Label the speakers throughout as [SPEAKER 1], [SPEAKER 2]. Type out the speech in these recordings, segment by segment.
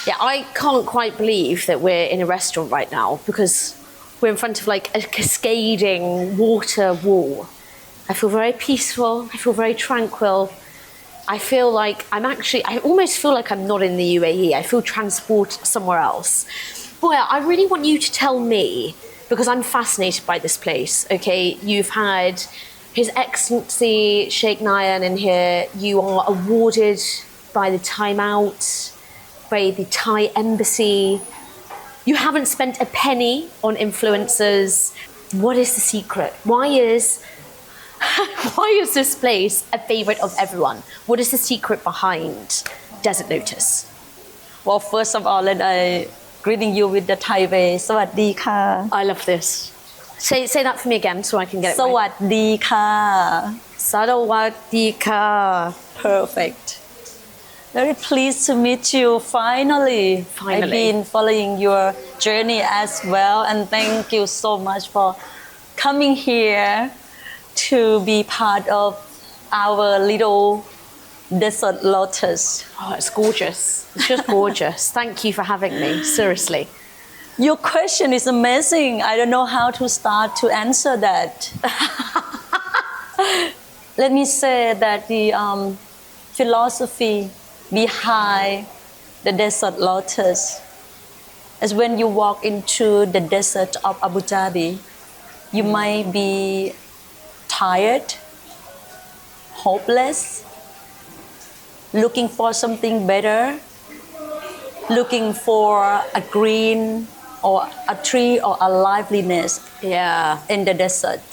[SPEAKER 1] Yeah, I can't quite believe that we're in a restaurant right now because we're in front of like a cascading water wall. I feel very peaceful. I feel very tranquil. I feel like I almost feel like I'm not in the UAE. I feel transported somewhere else. Boy, I really want you to tell me, because I'm fascinated by this place, okay? You've had His Excellency Sheikh Nayan in here. You are awarded by the Time Out, by the Thai Embassy. You haven't spent a penny on influencers. What is the secret? Why is this place a favorite of everyone? What is the secret behind Desert Lotus?
[SPEAKER 2] Well, first of all, let I greeting you with the Thai way. สวัสดีค่ะ
[SPEAKER 1] I love this. Say that for me again so I can get it
[SPEAKER 2] ส
[SPEAKER 1] right.
[SPEAKER 2] วัสดีค่ะ
[SPEAKER 1] Sawadika.
[SPEAKER 2] Perfect. Very pleased to meet you finally. I've been following your journey as well, and thank you so much for coming here to be part of our little desert lotus.
[SPEAKER 1] Oh, it's gorgeous. It's just gorgeous. Thank you for having me. Seriously.
[SPEAKER 2] Your question is amazing. I don't know how to start to answer that. Let me say that the philosophy behind the desert lotus is when you walk into the desert of Abu Dhabi, you might be tired, hopeless, looking for something better, looking for a green or a tree or a liveliness in the desert.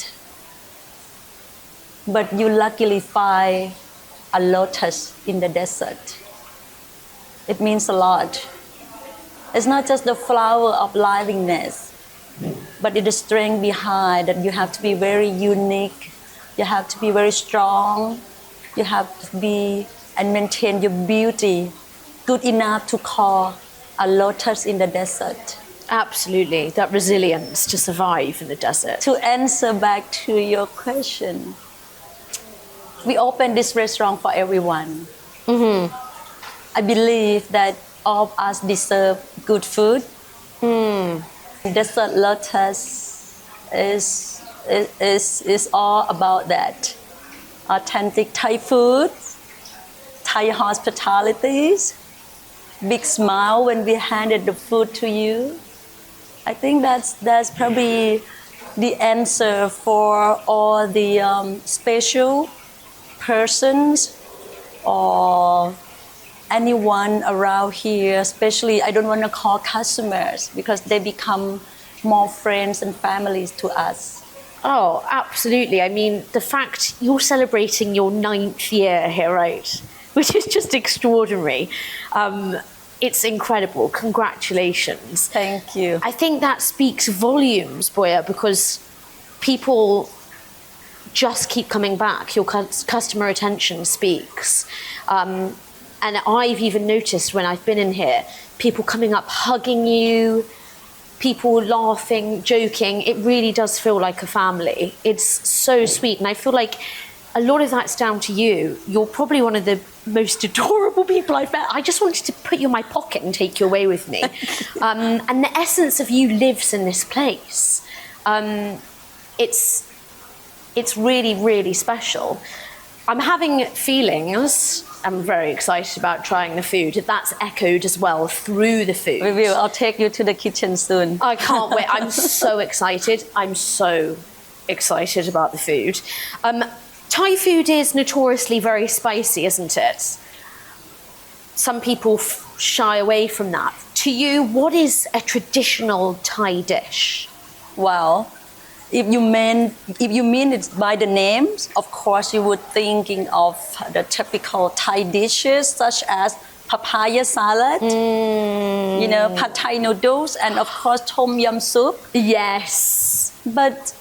[SPEAKER 2] But you luckily find a lotus in the desert. It means a lot. It's not just the flower of liveliness, but it is strength behind that you have to be very unique, you have to be very strong, you have to be and maintain your beauty good enough to call a lotus in the desert.
[SPEAKER 1] Absolutely. That resilience to survive in the desert.
[SPEAKER 2] To answer back to your question, we open this restaurant for everyone. I believe that all of us deserve good food. Desert Lotus is all about that. Authentic Thai food, Thai hospitalities, big smile when we handed the food to you. I think that's probably the answer for all the special persons or anyone around here, especially I don't want to call customers because they become more friends and families to us.
[SPEAKER 1] Oh, absolutely. I mean, the fact you're celebrating your 9th year here, right? Which is just extraordinary. It's incredible. Congratulations.
[SPEAKER 2] Thank you.
[SPEAKER 1] I think that speaks volumes, Boya, because people just keep coming back. Your customer attention speaks. And I've even noticed when I've been in here, people coming up, hugging you, people laughing, joking. It really does feel like a family. It's so sweet. And I feel like a lot of that's down to you. You're probably one of the most adorable people I've met. I just wanted to put you in my pocket and take you away with me. And the essence of you lives in this place. It's really, really special. I'm having feelings. I'm very excited about trying the food. That's echoed as well through the food.
[SPEAKER 2] We will. I'll take you to the kitchen soon.
[SPEAKER 1] I can't wait. I'm so excited. I'm so excited about the food. Thai food is notoriously very spicy, isn't it? Some people shy away from that. To you, what is a traditional Thai dish?
[SPEAKER 2] Well, if you mean it by the names, of course you would thinking of the typical Thai dishes such as papaya salad, pad Thai noodles, and of course tom yum soup.
[SPEAKER 1] Yes.
[SPEAKER 2] But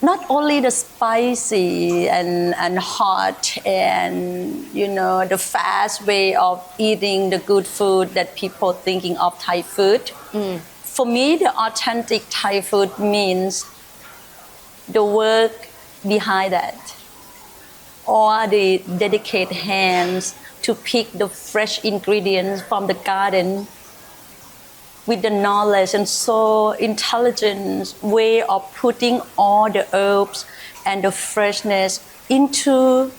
[SPEAKER 2] not only the spicy and hot and the fast way of eating the good food that people thinking of Thai food. For me, the authentic Thai food means the work behind that, or the dedicated hands to pick the fresh ingredients from the garden with the knowledge and so intelligent way of putting all the herbs and the freshness into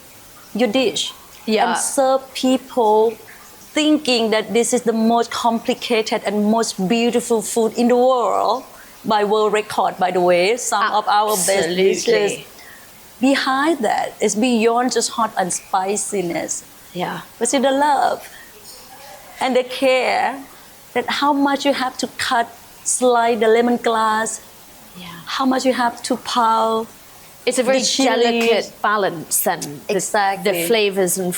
[SPEAKER 2] your dish.
[SPEAKER 1] Yeah.
[SPEAKER 2] And serve people thinking that this is the most complicated and most beautiful food in the world, by world record, by the way. Some of our best dishes. Behind that is beyond just hot and spiciness.
[SPEAKER 1] Yeah.
[SPEAKER 2] But see the love and the care, that how much you have to cut, slice the lemongrass, how much you have to pile.
[SPEAKER 1] It's a very
[SPEAKER 2] the chilies.
[SPEAKER 1] delicate balance then.
[SPEAKER 2] Exactly.
[SPEAKER 1] The flavors and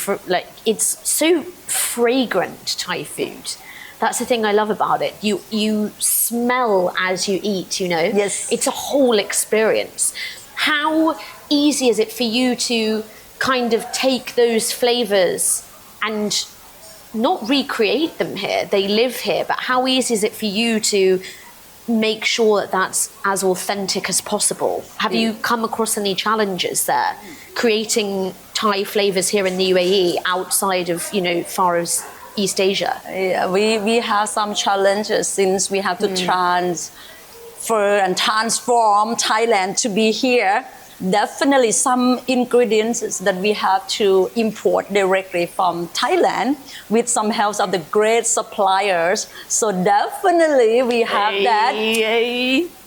[SPEAKER 1] it's so fragrant, Thai food. That's the thing I love about it. You smell as you eat, you know?
[SPEAKER 2] Yes.
[SPEAKER 1] It's a whole experience. How easy is it for you to kind of take those flavors and not recreate them here? They live here, but how easy is it for you to make sure that that's as authentic as possible? Have you come across any challenges there, creating Thai flavors here in the UAE outside of, far as East Asia?
[SPEAKER 2] Yeah, we have some challenges since we have to transfer and transform Thailand to be here. Definitely some ingredients that we have to import directly from Thailand with some help of the great suppliers. So definitely we have that.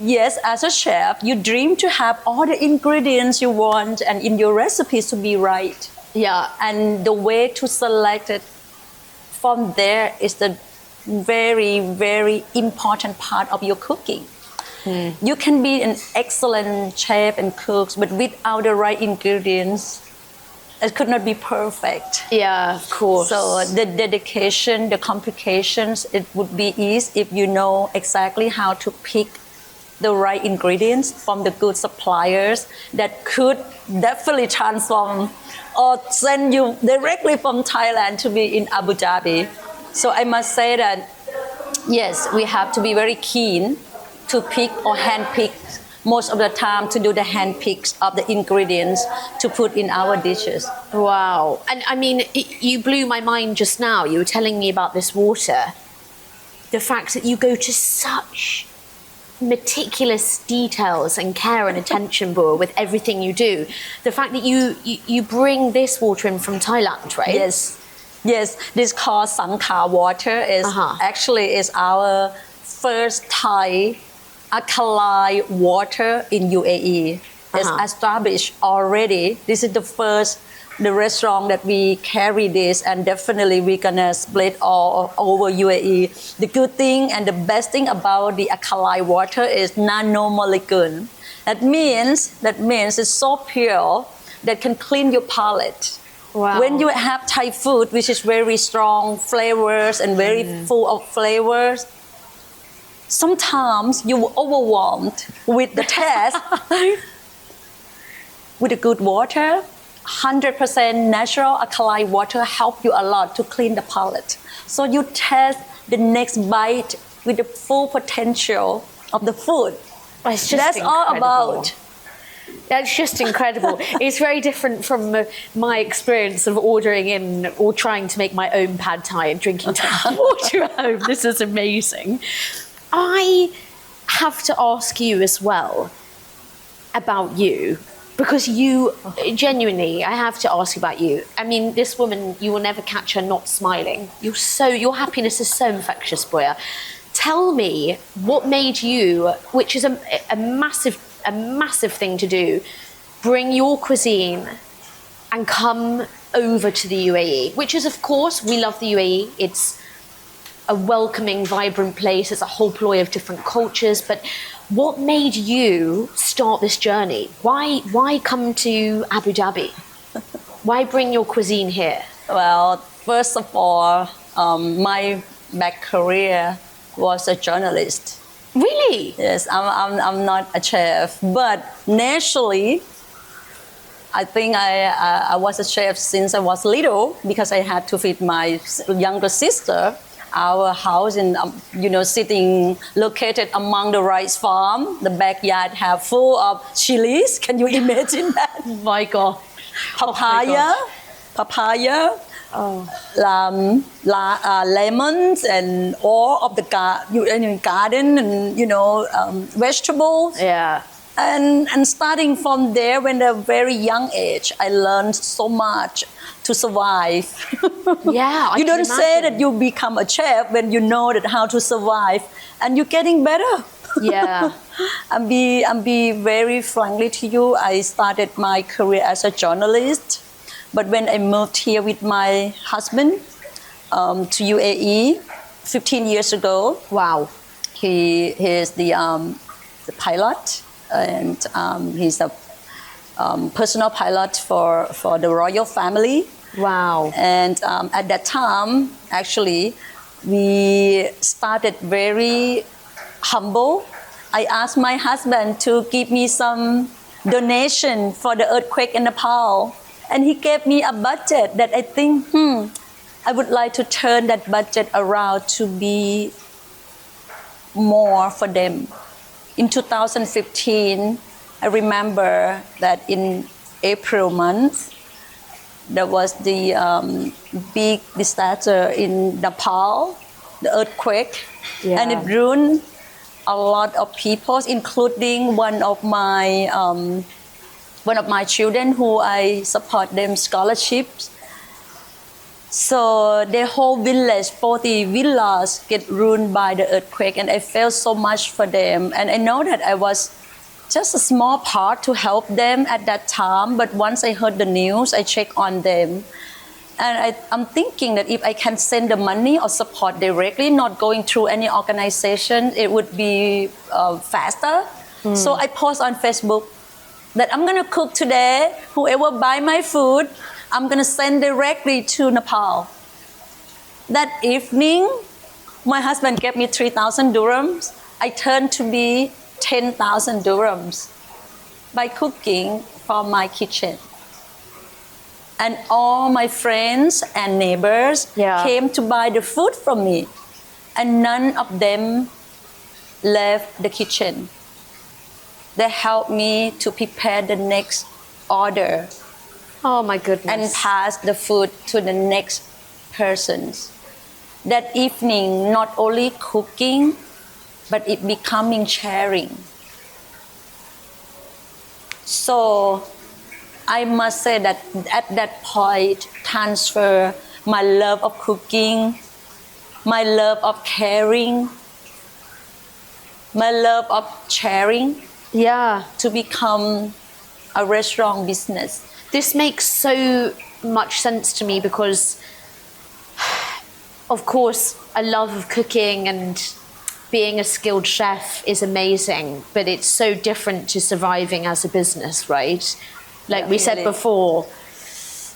[SPEAKER 2] Yes, as a chef, you dream to have all the ingredients you want and in your recipes to be right.
[SPEAKER 1] Yeah.
[SPEAKER 2] And the way to select it from there is the very, very important part of your cooking. You can be an excellent chef and cook, but without the right ingredients, it could not be perfect.
[SPEAKER 1] Yeah, of course.
[SPEAKER 2] So the dedication, the complications, it would be easy if you know exactly how to pick the right ingredients from the good suppliers that could definitely transform or send you directly from Thailand to be in Abu Dhabi. So I must say that, yes, we have to be very keen to pick or hand pick most of the time, to do the hand picks of the ingredients to put in our dishes.
[SPEAKER 1] Wow. And I mean, you blew my mind just now. You were telling me about this water. The fact that you go to such meticulous details and care and attention, Bua, with everything you do. The fact that you bring this water in from Thailand, right?
[SPEAKER 2] Yes, this called Sangkha water is actually is our first Thai alkaline water in UAE. It's established already. This is the restaurant that we carry this, and definitely we're gonna split all over UAE. The good thing and the best thing about the alkaline water is nanomolecule. That means it's so pure that can clean your palate.
[SPEAKER 1] Wow.
[SPEAKER 2] When you have Thai food, which is very strong flavors and very full of flavors, sometimes you were overwhelmed with the taste. With the good water, 100% natural alkaline water help you a lot to clean the palate. So you taste the next bite with the full potential of the food.
[SPEAKER 1] It's just
[SPEAKER 2] That's
[SPEAKER 1] incredible.
[SPEAKER 2] all about.
[SPEAKER 1] That's just incredible. It's very different from my experience of ordering in or trying to make my own pad thai and drinking Thai water at home. This is amazing. I have to ask you as well about you, because you genuinely, I have to ask about you. I mean, this woman, you will never catch her not smiling. Your happiness is so infectious, Boya. Tell me what made you, which is a massive thing to do, bring your cuisine and come over to the UAE, which is, of course, we love the UAE. It's a welcoming, vibrant place. It's a whole ploy of different cultures. But what made you start this journey? Why come to Abu Dhabi? Why bring your cuisine here?
[SPEAKER 2] Well, first of all, my back career was a journalist.
[SPEAKER 1] Really?
[SPEAKER 2] Yes, I'm not a chef, but naturally, I think I was a chef since I was little, because I had to feed my younger sister. Our house in, sitting located among the rice farm. The backyard have full of chilies. Can you imagine that?
[SPEAKER 1] My God.
[SPEAKER 2] Papaya, lemons and all of the garden and vegetables.
[SPEAKER 1] Yeah.
[SPEAKER 2] And starting from there, when a very young age, I learned so much to survive.
[SPEAKER 1] Yeah,
[SPEAKER 2] You don't say
[SPEAKER 1] imagine.
[SPEAKER 2] that you become a chef when you know that how to survive, and you're getting better.
[SPEAKER 1] Yeah.
[SPEAKER 2] I'm be very frankly to you. I started my career as a journalist, but when I moved here with my husband to UAE 15 years ago,
[SPEAKER 1] Wow.
[SPEAKER 2] he is the pilot, and he's a personal pilot for the royal family.
[SPEAKER 1] Wow.
[SPEAKER 2] And at that time, actually, we started very humble. I asked my husband to give me some donation for the earthquake in Nepal, and he gave me a budget that I think, I would like to turn that budget around to be more for them. In 2015, I remember that in April month, there was the big disaster in Nepal, the earthquake,
[SPEAKER 1] Yeah.
[SPEAKER 2] and it ruined a lot of people, including one of my children who I support them scholarships. So the whole village, 40 villas, get ruined by the earthquake, and I felt so much for them. And I know that I was just a small part to help them at that time, but once I heard the news, I checked on them. And I'm thinking that if I can send the money or support directly, not going through any organization, it would be faster. So I post on Facebook that I'm gonna cook today. Whoever buy my food, I'm gonna send directly to Nepal. That evening, my husband gave me 3,000 dirhams. I turned to be 10,000 dirhams by cooking from my kitchen. And all my friends and neighbors
[SPEAKER 1] Yeah.
[SPEAKER 2] came to buy the food from me. And none of them left the kitchen. They helped me to prepare the next order
[SPEAKER 1] Oh my goodness.
[SPEAKER 2] and pass the food to the next persons. That evening, not only cooking, but it becoming sharing. So I must say that at that point, transfer my love of cooking, my love of caring, my love of sharing
[SPEAKER 1] Yeah.
[SPEAKER 2] to become a restaurant business.
[SPEAKER 1] This makes so much sense to me because, of course, a love of cooking and being a skilled chef is amazing, but it's so different to surviving as a business, right? Like we said
[SPEAKER 2] Definitely.
[SPEAKER 1] before,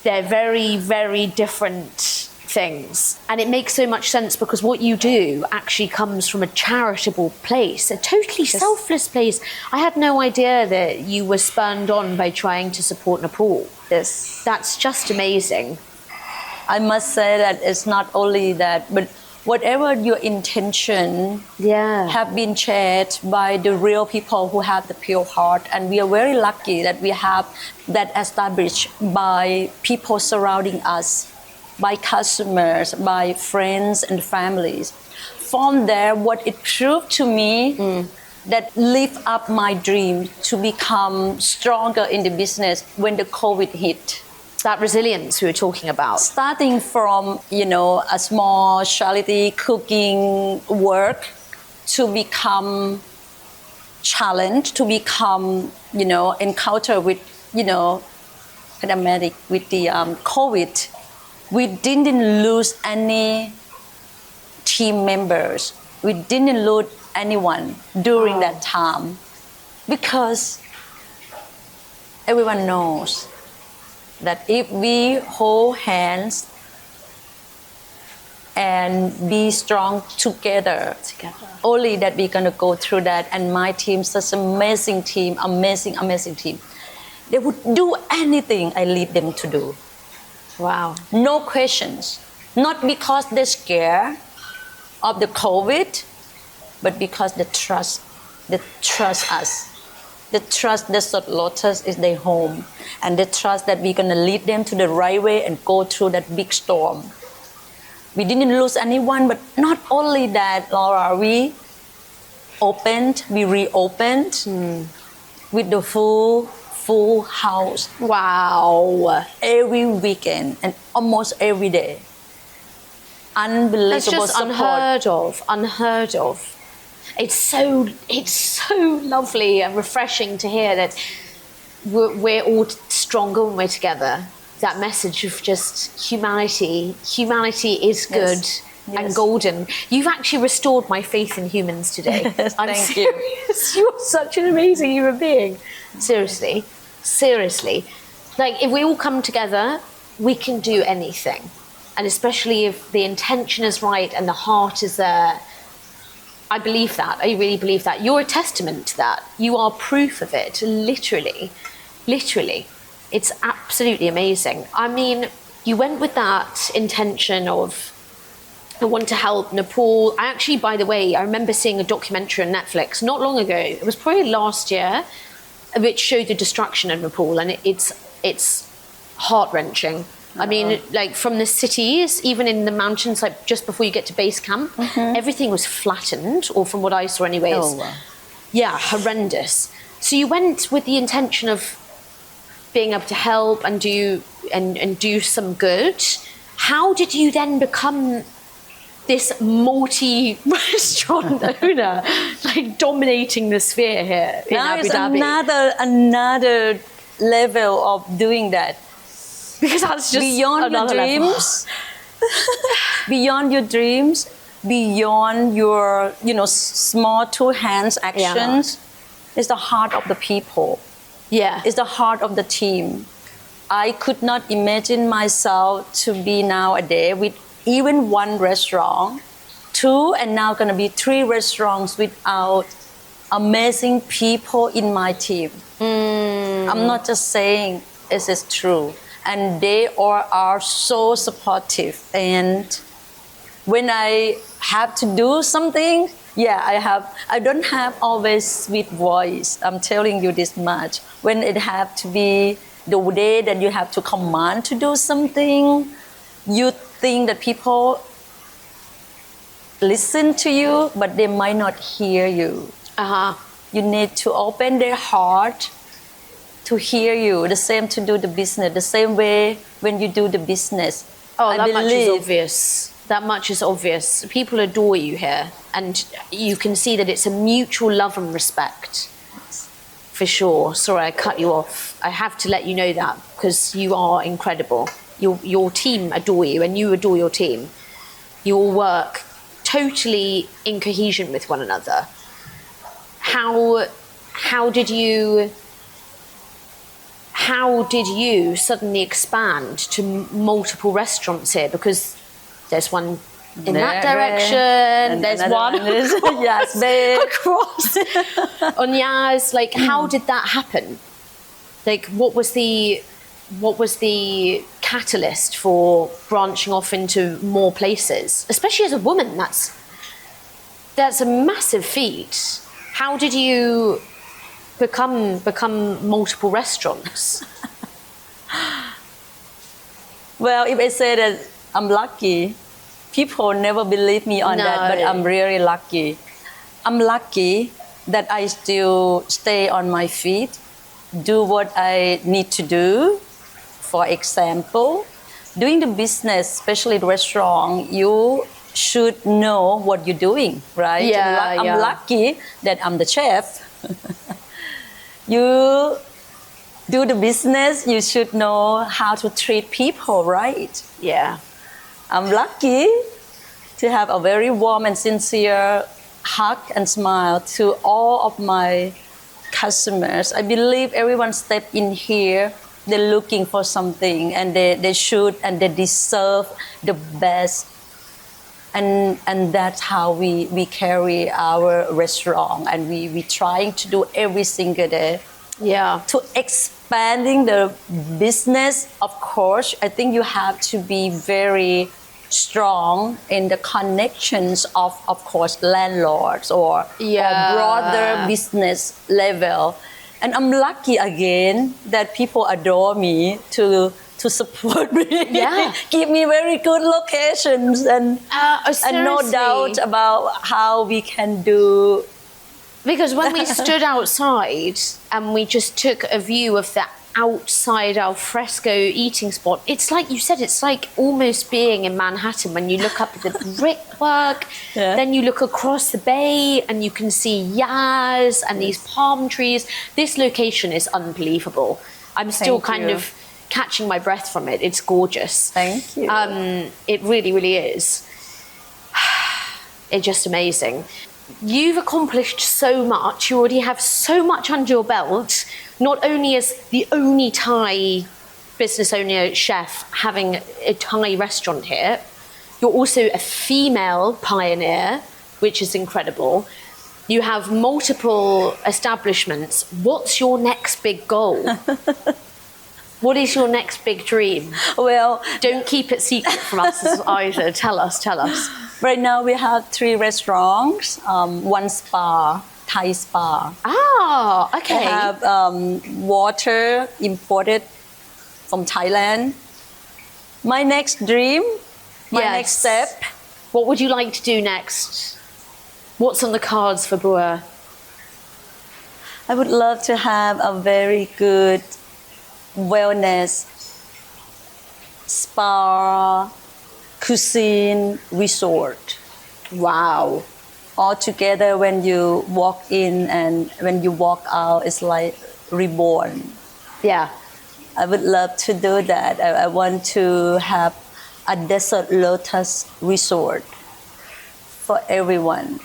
[SPEAKER 1] they're very, very different things. And it makes so much sense because what you do actually comes from a charitable place, a totally selfless place. I had no idea that you were spurned on by trying to support Nepal.
[SPEAKER 2] Yes.
[SPEAKER 1] That's just amazing.
[SPEAKER 2] I must say that it's not only that, but whatever your intention
[SPEAKER 1] Yeah.
[SPEAKER 2] have been shared by the real people who have the pure heart, and we are very lucky that we have that established by people surrounding us, by customers, by friends and families. From there, what it proved to me that lift up my dream to become stronger in the business when the COVID hit.
[SPEAKER 1] That resilience we were talking about.
[SPEAKER 2] Starting from a small charity cooking work to become challenged, to become encounter with pandemic, with the COVID, we didn't lose any team members. We didn't lose anyone during that time because everyone knows that if we hold hands and be strong together, only that we're going to go through that. And my team, such an amazing team, amazing team. They would do anything I lead them to do.
[SPEAKER 1] Wow.
[SPEAKER 2] No questions. Not because they're scared of the COVID, but because they trust us. They trust that Lotus is their home, and they trust that we're gonna lead them to the right way and go through that big storm. We didn't lose anyone, but not only that, Laura, we reopened with the full house.
[SPEAKER 1] Wow.
[SPEAKER 2] Every weekend and almost every day. Unbelievable
[SPEAKER 1] That's just
[SPEAKER 2] support.
[SPEAKER 1] unheard of. It's so lovely and refreshing to hear that we're all stronger when we're together. That message of just humanity is good and golden. You've actually restored my faith in humans today.
[SPEAKER 2] Thank you.
[SPEAKER 1] You're such an amazing human being. Seriously. Like, if we all come together, we can do anything. And especially if the intention is right and the heart is there. I believe that. I really believe that. You're a testament to that. You are proof of it. Literally. It's absolutely amazing. I mean, you went with that intention of, I want to help Nepal. I actually, by the way, I remember seeing a documentary on Netflix not long ago. It was probably last year, which showed the destruction of Nepal, and it's heart-wrenching. I mean, like, from the cities, even in the mountains, like just before you get to base camp, everything was flattened, or from what I saw anyways.
[SPEAKER 2] Oh, wow.
[SPEAKER 1] Yeah, horrendous. So you went with the intention of being able to help and do some good. How did you then become this multi-restaurant owner, like dominating the sphere here in
[SPEAKER 2] Now
[SPEAKER 1] Abu
[SPEAKER 2] it's
[SPEAKER 1] Dhabi?
[SPEAKER 2] another level of doing that.
[SPEAKER 1] Because that's just
[SPEAKER 2] beyond your
[SPEAKER 1] another level.
[SPEAKER 2] dreams, beyond your dreams, beyond your small two hands actions, is the heart of the people.
[SPEAKER 1] Yeah.
[SPEAKER 2] It's the heart of the team. I could not imagine myself to be nowadays with even one restaurant, 2, and now gonna be 3 restaurants without amazing people in my team. I'm not just saying it is true. And they all are so supportive. And when I have to do something, I don't have always sweet voice. I'm telling you this much. When it have to be the day that you have to command to do something, you think that people listen to you, but they might not hear you. You need to open their heart to hear you. The same to do the business. The same way when you do the business.
[SPEAKER 1] Oh, that much is obvious. That much is obvious. People adore you here, and you can see that it's a mutual love and respect. For sure. Sorry, I cut you off. I have to let you know that because you are incredible. Your team adore you, and you adore your team. You all work totally in cohesion with one another. How did you suddenly expand to multiple restaurants here? Because there's one in that direction, there's one across on Yaz. Like, how did that happen? Like, what was the catalyst for branching off into more places? Especially as a woman, that's a massive feat. How did you become multiple restaurants?
[SPEAKER 2] Well, if I say that I'm lucky, people never believe me on that, but I'm really lucky. I'm lucky that I still stay on my feet, do what I need to do. For example, doing the business, especially the restaurant, you should know what you're doing, right? I'm lucky that I'm the chef. You do the business, you should know how to treat people, right?
[SPEAKER 1] Yeah.
[SPEAKER 2] I'm lucky to have a very warm and sincere hug and smile to all of my customers. I believe everyone step in here, they're looking for something, and they should and they deserve the best. And that's how we carry our restaurant, and we trying to do every single day.
[SPEAKER 1] Yeah.
[SPEAKER 2] To expanding the business, of course, I think you have to be very strong in the connections of course, landlords or broader business level. And I'm lucky again that people adore me to support me.
[SPEAKER 1] Yeah.
[SPEAKER 2] Give me very good locations and no
[SPEAKER 1] seriously.
[SPEAKER 2] doubt about how we can do.
[SPEAKER 1] Because when we stood outside and we just took a view of the outside al fresco eating spot, it's like you said, it's like almost being in Manhattan when you look up at the brickwork, then you look across the bay and you can see Yaz and these palm trees. This location is unbelievable. I'm still kind of catching my breath from it. It's gorgeous.
[SPEAKER 2] Thank you.
[SPEAKER 1] It really, really is. It's just amazing. You've accomplished so much. You already have so much under your belt, not only as the only Thai business owner chef having a Thai restaurant here, you're also a female pioneer, which is incredible. You have multiple establishments. What's your next big goal? What is your next big dream?
[SPEAKER 2] Well,
[SPEAKER 1] don't keep it secret from us either. Tell us.
[SPEAKER 2] Right now we have 3 restaurants, 1 spa, Thai spa.
[SPEAKER 1] Ah, okay.
[SPEAKER 2] We have water imported from Thailand. My next dream, next step.
[SPEAKER 1] What would you like to do next? What's on the cards for Bua?
[SPEAKER 2] I would love to have a very good wellness spa cuisine resort.
[SPEAKER 1] Wow.
[SPEAKER 2] All together, when you walk in and when you walk out, it's like reborn.
[SPEAKER 1] Yeah.
[SPEAKER 2] I would love to do that. I want to have a desert lotus resort for everyone.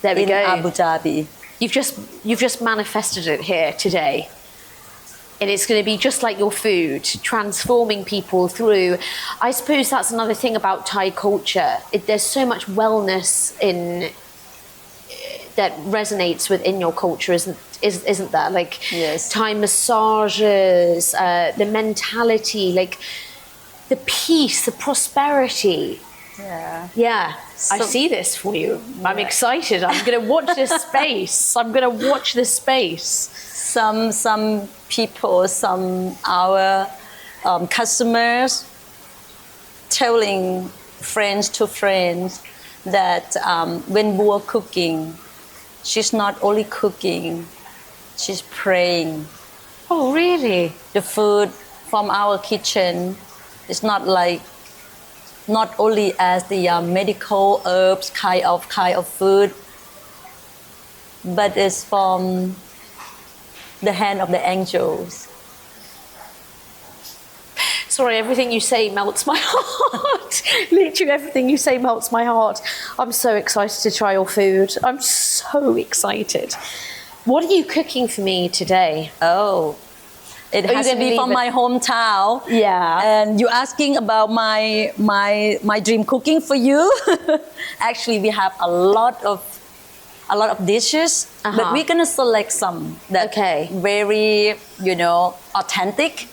[SPEAKER 1] There we
[SPEAKER 2] in
[SPEAKER 1] go.
[SPEAKER 2] Abu Dhabi.
[SPEAKER 1] You've just manifested it here today. And it's going to be just like your food, transforming people through. I suppose that's another thing about Thai culture. There's so much wellness that resonates within your culture, isn't there? Like Thai massages, the mentality, like the peace, the prosperity. Yeah. I see this for you. I'm excited. I'm going to watch this space.
[SPEAKER 2] Some people, our customers telling friends to friends that when Bua cooking, she's not only cooking, she's praying.
[SPEAKER 1] Oh, really?
[SPEAKER 2] The food from our kitchen is not only as the medical herbs kind of food, but it's from the hand of the angels.
[SPEAKER 1] Sorry, everything you say melts my heart. Literally everything you say melts my heart. I'm so excited to try your food. I'm so excited. What are you cooking for me today?
[SPEAKER 2] Oh, it has to be from my hometown.
[SPEAKER 1] Yeah.
[SPEAKER 2] And you're asking about my dream cooking for you. Actually, we have a lot of dishes, but we're gonna select some that very authentic.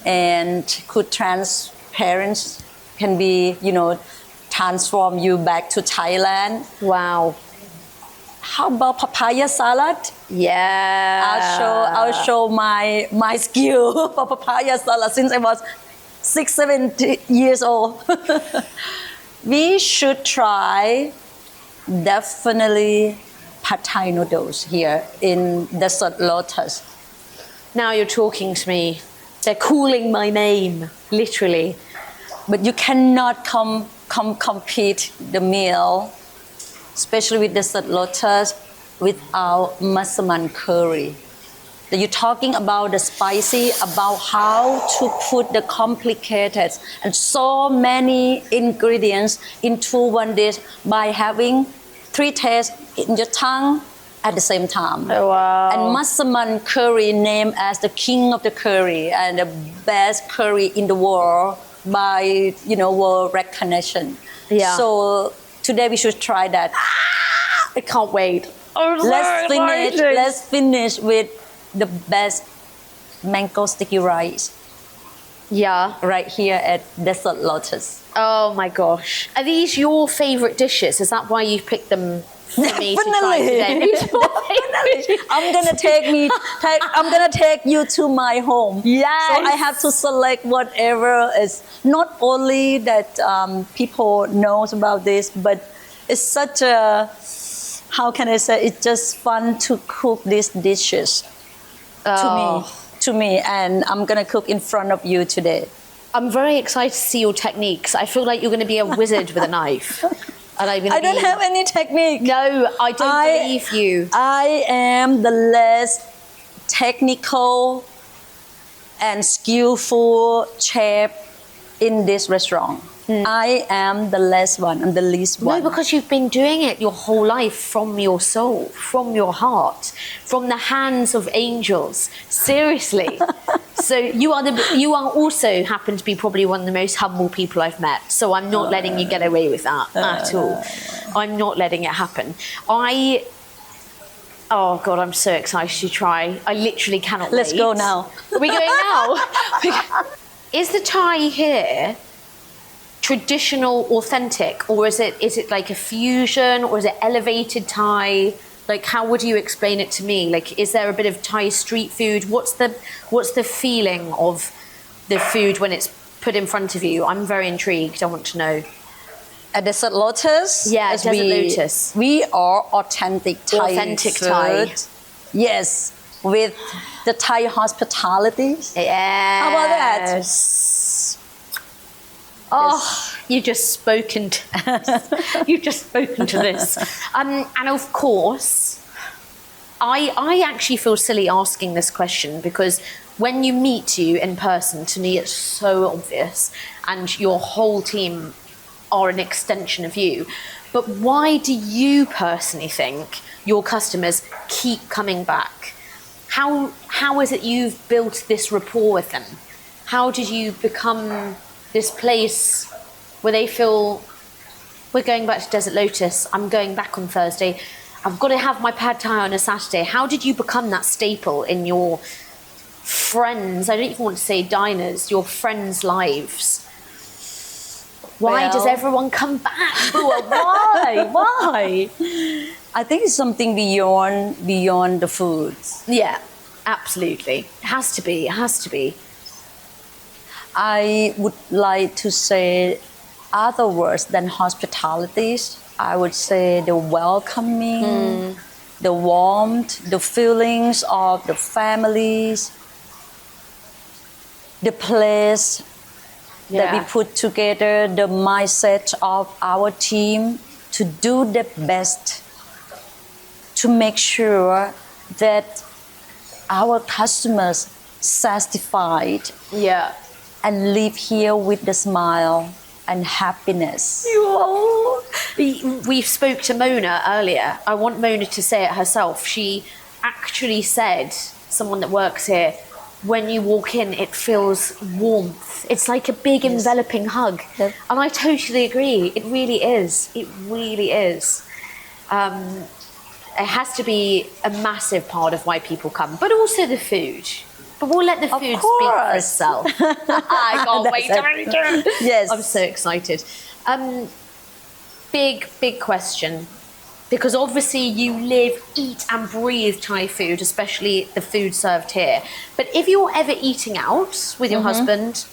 [SPEAKER 2] And could can be transform you back to Thailand.
[SPEAKER 1] Wow.
[SPEAKER 2] How about papaya salad?
[SPEAKER 1] Yeah.
[SPEAKER 2] I'll show my skill for papaya salad since I was 6-7 years old. We should try definitely pad Thai noodles here in Desert Lotus.
[SPEAKER 1] Now you're talking to me. They're calling my name, literally.
[SPEAKER 2] But you cannot compete the meal, especially with Desert Lotus, without massaman curry. You're talking about the spicy, about how to put the complicated and so many ingredients into one dish by having 3 tastes in your tongue at the same time.
[SPEAKER 1] Oh, wow.
[SPEAKER 2] And massaman curry named as the king of the curry and the best curry in the world by world recognition.
[SPEAKER 1] Yeah.
[SPEAKER 2] So today we should try that.
[SPEAKER 1] I can't wait.
[SPEAKER 2] Let's finish with the best mango sticky rice.
[SPEAKER 1] Yeah.
[SPEAKER 2] Right here at Desert Lotus.
[SPEAKER 1] Oh my gosh. Are these your favourite dishes? Is that why you picked them for me to try today.
[SPEAKER 2] I'm gonna take you to my home.
[SPEAKER 1] Yes.
[SPEAKER 2] So I have to select whatever is not only that people knows about this, but it's such a, how can I say? It's just fun to cook these dishes to me, and I'm gonna cook in front of you today.
[SPEAKER 1] I'm very excited to see your techniques. I feel like you're going to be a wizard with a knife. And I
[SPEAKER 2] don't have any technique.
[SPEAKER 1] No, I don't believe you.
[SPEAKER 2] I am the less technical and skillful chef in this restaurant. I am the less one. I'm the least one.
[SPEAKER 1] No, because you've been doing it your whole life from your soul, from your heart, from the hands of angels. Seriously. So you are also happen to be probably one of the most humble people I've met. So I'm not letting you get away with that at all. I'm not letting it happen. Oh God, I'm so excited to try. I literally cannot wait.
[SPEAKER 2] Let's go now.
[SPEAKER 1] Are we going now? Is the Thai here traditional, authentic, or is it like a fusion, or is it elevated Thai? Like, how would you explain it to me? Like, is there a bit of Thai street food? What's the feeling of the food when it's put in front of you? I'm very intrigued. I want to know.
[SPEAKER 2] At Desert Lotus,
[SPEAKER 1] Yeah, Desert Lotus.
[SPEAKER 2] We are authentic Thai.
[SPEAKER 1] Authentic
[SPEAKER 2] food.
[SPEAKER 1] Thai.
[SPEAKER 2] Yes, with the Thai hospitality.
[SPEAKER 1] Yeah.
[SPEAKER 2] How about that?
[SPEAKER 1] Oh, you've just spoken to you've just spoken to this. And of course, I actually feel silly asking this question, because when you meet you in person, to me it's so obvious, and your whole team are an extension of you. But why do you personally think your customers keep coming back? How is it you've built this rapport with them? How did you become this place where they feel, we're going back to Desert Lotus, I'm going back on Thursday, I've got to have my pad thai on a Saturday? How did you become that staple in your friends, I don't even want to say diners, your friends' lives? Why does everyone come back? Why?
[SPEAKER 2] I think it's something beyond the foods.
[SPEAKER 1] Yeah, absolutely. It has to be.
[SPEAKER 2] I would like to say other words than hospitalities. I would say the welcoming, the warmth, the feelings of the families, the place that we put together, the mindset of our team to do the best to make sure that our customers satisfied.
[SPEAKER 1] Yeah.
[SPEAKER 2] And leave here with the smile and happiness.
[SPEAKER 1] We spoke to Mona earlier. I want Mona to say it herself. She actually said, someone that works here, when you walk in, it feels warmth. It's like a big enveloping hug.
[SPEAKER 2] Yes.
[SPEAKER 1] And I totally agree. It really is. It really is. It has to be a massive part of why people come, but also the food. But we'll let the food speak for itself. I can't wait to read it.
[SPEAKER 2] Yes.
[SPEAKER 1] I'm so excited. Big question. Because obviously you live, eat and breathe Thai food, especially the food served here. But if you're ever eating out with your husband,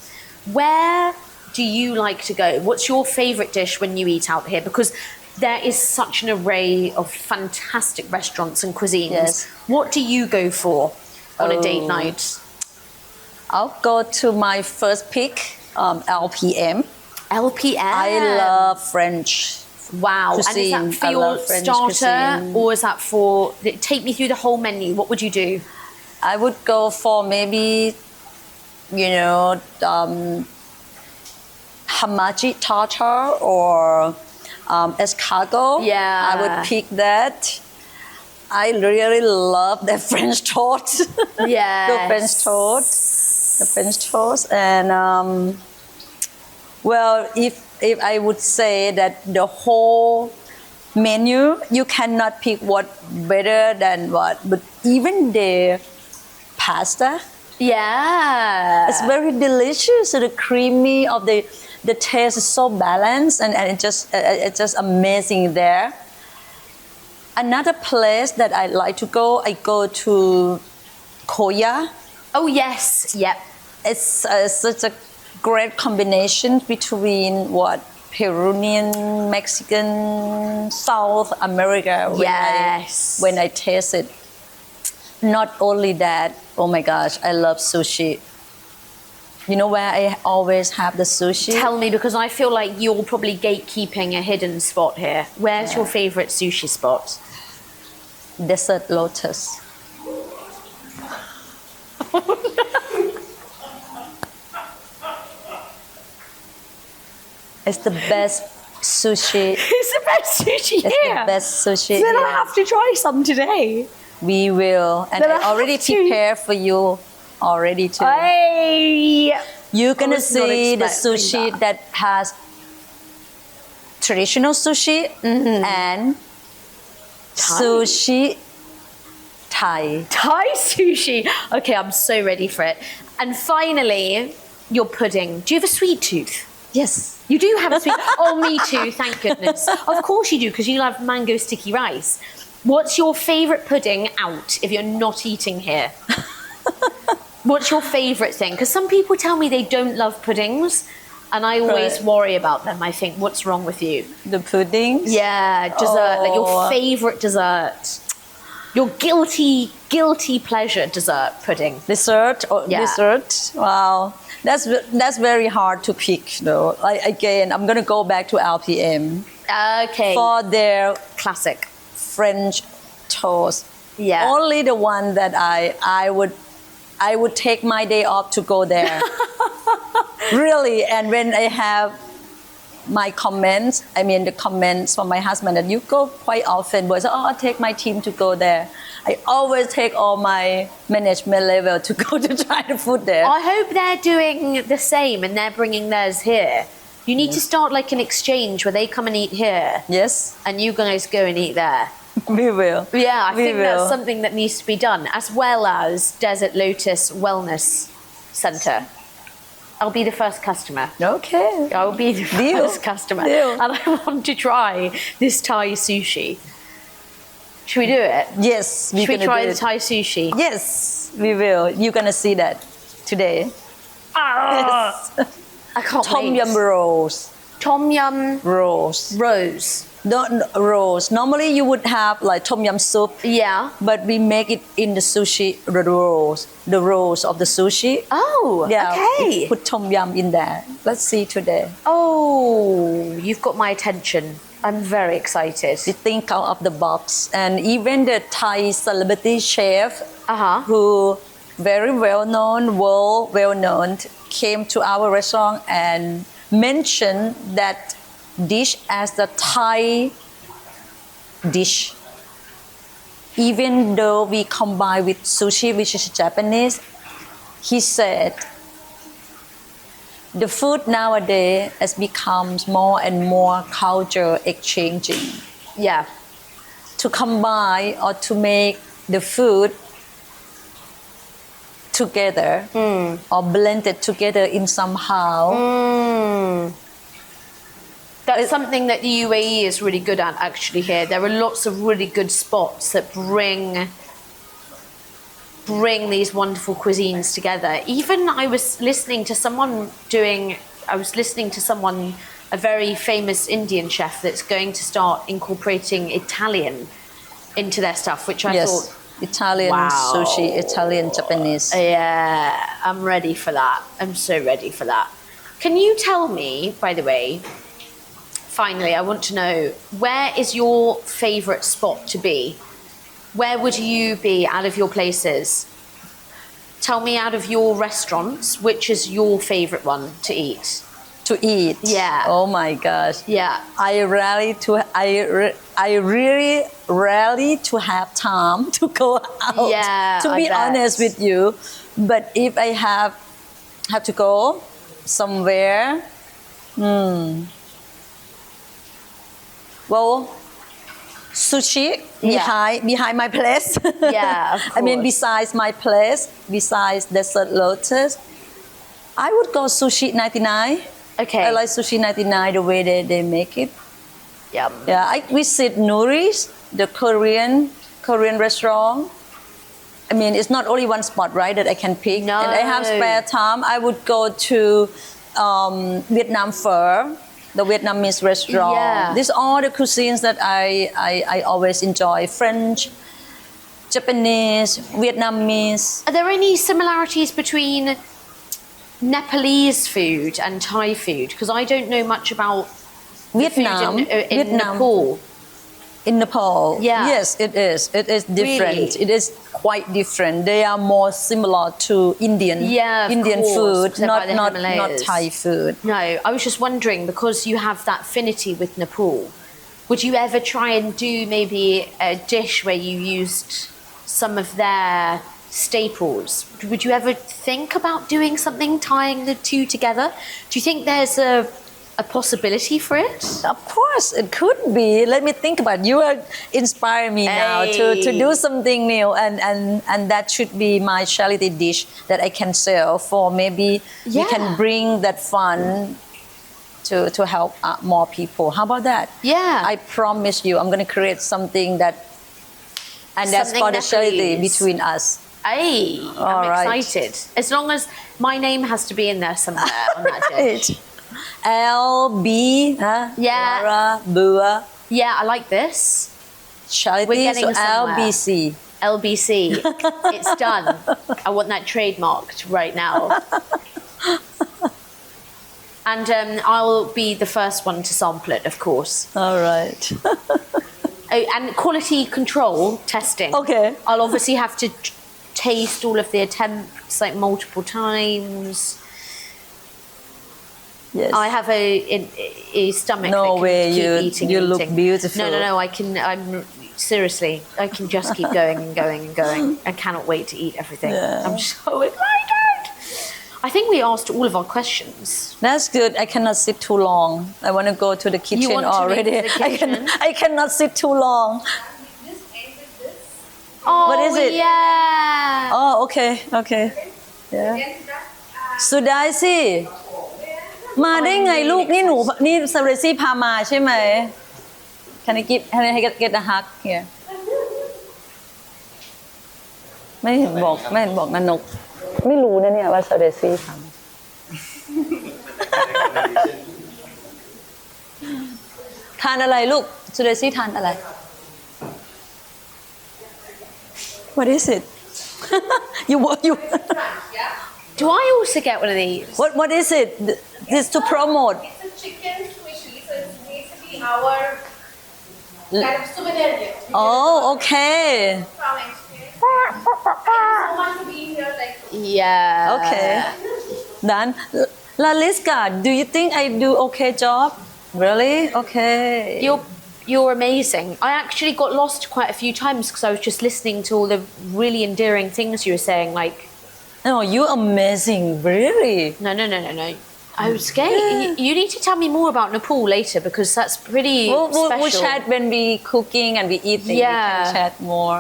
[SPEAKER 1] where do you like to go? What's your favourite dish when you eat out here? Because there is such an array of fantastic restaurants and cuisines.
[SPEAKER 2] Yes.
[SPEAKER 1] What do you go for on a date night?
[SPEAKER 2] I'll go to my first pick, LPM.
[SPEAKER 1] LPM?
[SPEAKER 2] I love French
[SPEAKER 1] Wow.
[SPEAKER 2] cuisine.
[SPEAKER 1] And is that for
[SPEAKER 2] I
[SPEAKER 1] your
[SPEAKER 2] love French
[SPEAKER 1] starter,
[SPEAKER 2] cuisine.
[SPEAKER 1] or is that for... Take me through the whole menu. What would you do?
[SPEAKER 2] I would go for maybe, hamachi tartar or escargot.
[SPEAKER 1] Yeah.
[SPEAKER 2] I would pick that. I really love the French toast.
[SPEAKER 1] Yes.
[SPEAKER 2] The French toast. And well, if I would say that the whole menu, you cannot pick what better than what, but even the pasta,
[SPEAKER 1] Yeah.
[SPEAKER 2] it's very delicious. So the creamy of the taste is so balanced, and it's just amazing there. Another place that I like to go, I go to Korea.
[SPEAKER 1] Oh yes, yep.
[SPEAKER 2] It's such a great combination between Peruvian, Mexican, South America.
[SPEAKER 1] Yes.
[SPEAKER 2] When I taste it. Not only that, oh my gosh, I love sushi. You know where I always have the sushi?
[SPEAKER 1] Tell me, because I feel like you're probably gatekeeping a hidden spot here. Where's your favorite sushi spot?
[SPEAKER 2] Desert Lotus. It's the best sushi.
[SPEAKER 1] It's the best sushi
[SPEAKER 2] It's
[SPEAKER 1] here.
[SPEAKER 2] the best sushi
[SPEAKER 1] Then
[SPEAKER 2] here.
[SPEAKER 1] I have to try some today.
[SPEAKER 2] We will. And
[SPEAKER 1] Then I
[SPEAKER 2] I already
[SPEAKER 1] have to.
[SPEAKER 2] prepared for you already too.
[SPEAKER 1] Hey.
[SPEAKER 2] You're gonna
[SPEAKER 1] was not
[SPEAKER 2] see the
[SPEAKER 1] expecting
[SPEAKER 2] sushi that has traditional sushi and
[SPEAKER 1] Thai.
[SPEAKER 2] sushi Thai.
[SPEAKER 1] Thai sushi. Okay, I'm so ready for it. And finally, your pudding. Do you have a sweet tooth?
[SPEAKER 2] Yes.
[SPEAKER 1] You do have a sweet. Oh, me too. Thank goodness. Of course you do, because you love mango sticky rice. What's your favorite pudding out if you're not eating here? What's your favorite thing? Because some people tell me they don't love puddings, and I always
[SPEAKER 2] Right.
[SPEAKER 1] worry about them. I think, what's wrong with you?
[SPEAKER 2] The puddings?
[SPEAKER 1] Yeah, dessert, like your
[SPEAKER 2] Oh.
[SPEAKER 1] favorite dessert. Your guilty pleasure dessert pudding.
[SPEAKER 2] Dessert or
[SPEAKER 1] Yeah.
[SPEAKER 2] dessert? Wow. That's very hard to pick though. Again, I'm gonna go back to LPM
[SPEAKER 1] Okay.
[SPEAKER 2] for their
[SPEAKER 1] Classic.
[SPEAKER 2] French toast.
[SPEAKER 1] Yeah.
[SPEAKER 2] Only the one that I would take my day off to go there. Really. And when I have my comments, the comments from my husband that you go quite often, but I'll take my team to go there. I always take all my management level to go to try the food there.
[SPEAKER 1] I hope they're doing the same and they're bringing theirs here. You need to start like an exchange where they come and eat here
[SPEAKER 2] Yes,
[SPEAKER 1] and you guys go and eat there.
[SPEAKER 2] we will.
[SPEAKER 1] Yeah, I
[SPEAKER 2] We
[SPEAKER 1] think
[SPEAKER 2] will.
[SPEAKER 1] that's something that needs to be done, as well as Desert Lotus Wellness Center. I'll be the first customer.
[SPEAKER 2] Okay.
[SPEAKER 1] I will be the
[SPEAKER 2] Deal.
[SPEAKER 1] first customer.
[SPEAKER 2] Deal.
[SPEAKER 1] And I want to try this Thai sushi. Should we do it?
[SPEAKER 2] Yes,
[SPEAKER 1] Should we
[SPEAKER 2] gonna
[SPEAKER 1] try
[SPEAKER 2] do
[SPEAKER 1] the
[SPEAKER 2] it.
[SPEAKER 1] Thai sushi?
[SPEAKER 2] Yes, we will. You're gonna see that today.
[SPEAKER 1] Ah,
[SPEAKER 2] Yes.
[SPEAKER 1] I can't
[SPEAKER 2] Tom
[SPEAKER 1] wait.
[SPEAKER 2] yum rolls.
[SPEAKER 1] Tom yum
[SPEAKER 2] Rolls.
[SPEAKER 1] rose.
[SPEAKER 2] Rolls. Normally you would have like tom yum soup,
[SPEAKER 1] Yeah.
[SPEAKER 2] but we make it in the sushi rolls. The rolls of the sushi.
[SPEAKER 1] Oh,
[SPEAKER 2] Yeah.
[SPEAKER 1] okay.
[SPEAKER 2] We put tom yum in there. Let's see today.
[SPEAKER 1] Oh, you've got my attention. I'm very excited.
[SPEAKER 2] We think out of the box, and even the Thai celebrity chef,
[SPEAKER 1] Uh-huh.
[SPEAKER 2] who very world well known, came to our restaurant and mentioned that dish as the Thai dish. Even though we combine with sushi, which is Japanese, he said the food nowadays has become more and more culture exchanging.
[SPEAKER 1] Yeah.
[SPEAKER 2] To combine or to make the food together or blend it together in somehow.
[SPEAKER 1] That's something that the UAE is really good at actually here. There are lots of really good spots that bring these wonderful cuisines together. Even I was listening to someone, a very famous Indian chef that's going to start incorporating Italian into their stuff, which I
[SPEAKER 2] Yes,
[SPEAKER 1] thought,
[SPEAKER 2] Italian
[SPEAKER 1] Wow.
[SPEAKER 2] sushi, Italian Japanese.
[SPEAKER 1] yeah, I'm ready for that. I'm so ready for that. Can you tell me, by the way, finally, I want to know, where is your favourite spot to be? Where would you be out of your places? Tell me, out of your restaurants, which is your favourite one to eat?
[SPEAKER 2] To eat.
[SPEAKER 1] Yeah.
[SPEAKER 2] Oh my gosh.
[SPEAKER 1] Yeah.
[SPEAKER 2] I really rarely to have time to go out.
[SPEAKER 1] Yeah,
[SPEAKER 2] To
[SPEAKER 1] I
[SPEAKER 2] be
[SPEAKER 1] bet.
[SPEAKER 2] honest with you, but if I have to go somewhere, well, sushi
[SPEAKER 1] Yeah.
[SPEAKER 2] behind my place.
[SPEAKER 1] Yeah, of
[SPEAKER 2] I mean,
[SPEAKER 1] course.
[SPEAKER 2] besides my place, besides Desert Lotus, I would go Sushi 99.
[SPEAKER 1] Okay.
[SPEAKER 2] I like Sushi 99 the way they make it.
[SPEAKER 1] Yum.
[SPEAKER 2] Yeah, I visit Nuri's, the Korean restaurant. I mean, it's not only one spot, right, that I can pick.
[SPEAKER 1] No.
[SPEAKER 2] And I have spare time. I would go to Vietnam Pho, the Vietnamese restaurant.
[SPEAKER 1] Yeah.
[SPEAKER 2] These are the cuisines that I always enjoy. French, Japanese, Vietnamese.
[SPEAKER 1] Are there any similarities between Nepalese food and Thai food? Because I don't know much about the food in Nepal.
[SPEAKER 2] In Nepal,
[SPEAKER 1] Yeah.
[SPEAKER 2] yes, it is. It is different.
[SPEAKER 1] Really?
[SPEAKER 2] It is quite different. They are more similar to Indian
[SPEAKER 1] course,
[SPEAKER 2] food,
[SPEAKER 1] they're by
[SPEAKER 2] not
[SPEAKER 1] the Himalayas.
[SPEAKER 2] Thai food.
[SPEAKER 1] No, I was just wondering, because you have that affinity with Nepal, would you ever try and do maybe a dish where you used some of their staples? Would you ever think about doing something tying the two together? Do you think there's a possibility for it?
[SPEAKER 2] Of course, it could be. Let me think about it. You are inspiring me now to do something new, and that should be my charity dish that I can sell for. Maybe we can bring that fun to help more people. How about that?
[SPEAKER 1] Yeah.
[SPEAKER 2] I promise you, I'm going to create something that, and that's
[SPEAKER 1] Something
[SPEAKER 2] for the charity
[SPEAKER 1] Nepalese.
[SPEAKER 2] between us.
[SPEAKER 1] Hey,
[SPEAKER 2] All
[SPEAKER 1] I'm
[SPEAKER 2] right.
[SPEAKER 1] excited. As long as my name has to be in there somewhere on that dish.
[SPEAKER 2] LB, huh?
[SPEAKER 1] Yeah.
[SPEAKER 2] Laura, Bua,
[SPEAKER 1] Yeah, I like this.
[SPEAKER 2] charity,
[SPEAKER 1] We're getting
[SPEAKER 2] so
[SPEAKER 1] somewhere.
[SPEAKER 2] LBC.
[SPEAKER 1] LBC. It's done. I want that trademarked right now. And I'll be the first one to sample it, of course.
[SPEAKER 2] All right.
[SPEAKER 1] Oh, and quality control testing.
[SPEAKER 2] Okay.
[SPEAKER 1] I'll obviously have to taste all of the attempts like multiple times.
[SPEAKER 2] Yes.
[SPEAKER 1] I have a stomach
[SPEAKER 2] No
[SPEAKER 1] that can
[SPEAKER 2] way,
[SPEAKER 1] keep
[SPEAKER 2] you-
[SPEAKER 1] eating
[SPEAKER 2] you
[SPEAKER 1] and
[SPEAKER 2] look
[SPEAKER 1] eating.
[SPEAKER 2] beautiful.
[SPEAKER 1] No, I'm seriously, I can just keep going and going and going. I cannot wait to eat everything.
[SPEAKER 2] Yeah.
[SPEAKER 1] I'm so excited. I think we asked all of our questions.
[SPEAKER 2] That's good. I cannot sit too long. I want to go to the kitchen
[SPEAKER 1] want to
[SPEAKER 2] already.
[SPEAKER 1] leave the kitchen?
[SPEAKER 2] I cannot sit too long.
[SPEAKER 1] Oh,
[SPEAKER 2] What is it?
[SPEAKER 1] yeah.
[SPEAKER 2] Oh, okay. Yeah. สุดาสิมาได้ไงลูกนี่หนูนี่ซาเรซี่พามาใช่ไหม Can I get a hug here ไม่เห็นบอกนนก ไม่รู้นะเนี่ยว่าซาเรซี่ทำทานอะไรลูกซาเรซี่ทานอะไร What is it? you
[SPEAKER 1] Do I also get one of these?
[SPEAKER 2] What is it? This to promote.
[SPEAKER 3] It's a chicken squishy, so it's basically our kind of souvenir gift.
[SPEAKER 2] Oh, okay.
[SPEAKER 3] From experience. Thank you so much for being here. Like,
[SPEAKER 1] Yeah.
[SPEAKER 2] Okay. Done. Laliska, do you think I do okay job? Really? Okay.
[SPEAKER 1] You're amazing. I actually got lost quite a few times because I was just listening to all the really endearing things you were saying. Like,
[SPEAKER 2] No, you're amazing. Really.
[SPEAKER 1] no. I was scared. You need to tell me more about Nepal later because that's pretty
[SPEAKER 2] We'll
[SPEAKER 1] special.
[SPEAKER 2] chat when we cooking and we eating.
[SPEAKER 1] Yeah.
[SPEAKER 2] We can chat more.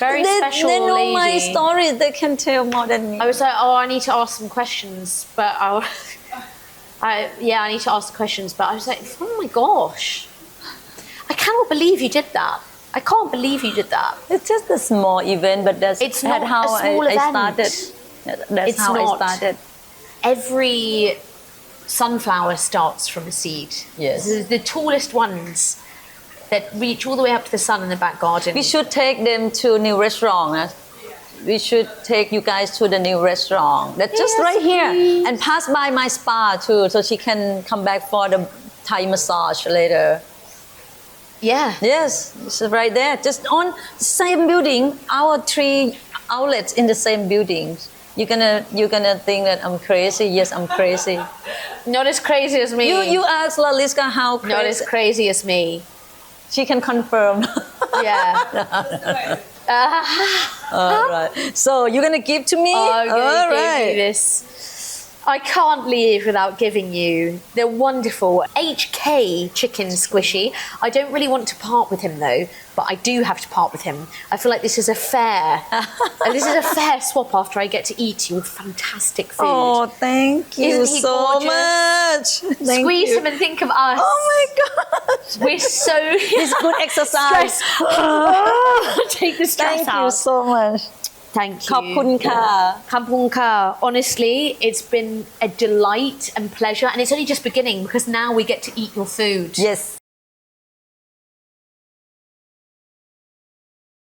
[SPEAKER 1] Very special
[SPEAKER 2] they know
[SPEAKER 1] lady.
[SPEAKER 2] my stories. They can tell more than me.
[SPEAKER 1] I was like, oh, I need to ask some questions, but I need to ask questions, but I was like, oh my gosh, I cannot believe you did that. I can't believe you did that.
[SPEAKER 2] It's just a small event, but that's
[SPEAKER 1] It's not
[SPEAKER 2] how
[SPEAKER 1] a small
[SPEAKER 2] I
[SPEAKER 1] event.
[SPEAKER 2] started. That's
[SPEAKER 1] It's
[SPEAKER 2] how
[SPEAKER 1] not.
[SPEAKER 2] I started.
[SPEAKER 1] Every sunflower starts from a seed.
[SPEAKER 2] Yes.
[SPEAKER 1] The tallest ones that reach all the way up to the sun in the back garden.
[SPEAKER 2] We should take them to new restaurant. We should take you guys to the new restaurant. That's just
[SPEAKER 1] Yes,
[SPEAKER 2] right here.
[SPEAKER 1] please.
[SPEAKER 2] And pass by my spa too, so she can come back for the Thai massage later.
[SPEAKER 1] Yeah.
[SPEAKER 2] Yes, it's right there. Just on the same building. Our 3 outlets in the same building. You're gonna think that I'm crazy. Yes, I'm crazy.
[SPEAKER 1] Not as crazy as me.
[SPEAKER 2] You ask Laliska how crazy.
[SPEAKER 1] Not as crazy as me.
[SPEAKER 2] She can confirm.
[SPEAKER 1] Yeah.
[SPEAKER 2] All right. So you're gonna give to me?
[SPEAKER 1] I'm
[SPEAKER 2] All
[SPEAKER 1] gonna give
[SPEAKER 2] right.
[SPEAKER 1] you this. I can't leave without giving you the wonderful HK chicken squishy. I don't really want to part with him though, but I do have to part with him. I feel like this is a fair swap after I get to eat you with fantastic food.
[SPEAKER 2] Oh, thank you
[SPEAKER 1] Isn't he
[SPEAKER 2] so
[SPEAKER 1] gorgeous?
[SPEAKER 2] much. Thank
[SPEAKER 1] Squeeze
[SPEAKER 2] you.
[SPEAKER 1] him and think of us.
[SPEAKER 2] Oh my gosh.
[SPEAKER 1] We're so
[SPEAKER 2] It's good exercise.
[SPEAKER 1] stress. Take the stress
[SPEAKER 2] Thank
[SPEAKER 1] out.
[SPEAKER 2] you so much.
[SPEAKER 1] Thank you.
[SPEAKER 2] ขอบคุณค่ะ
[SPEAKER 1] Kampunka. Honestly, it's been a delight and pleasure, and it's only just beginning because now we get to eat your food.
[SPEAKER 2] Yes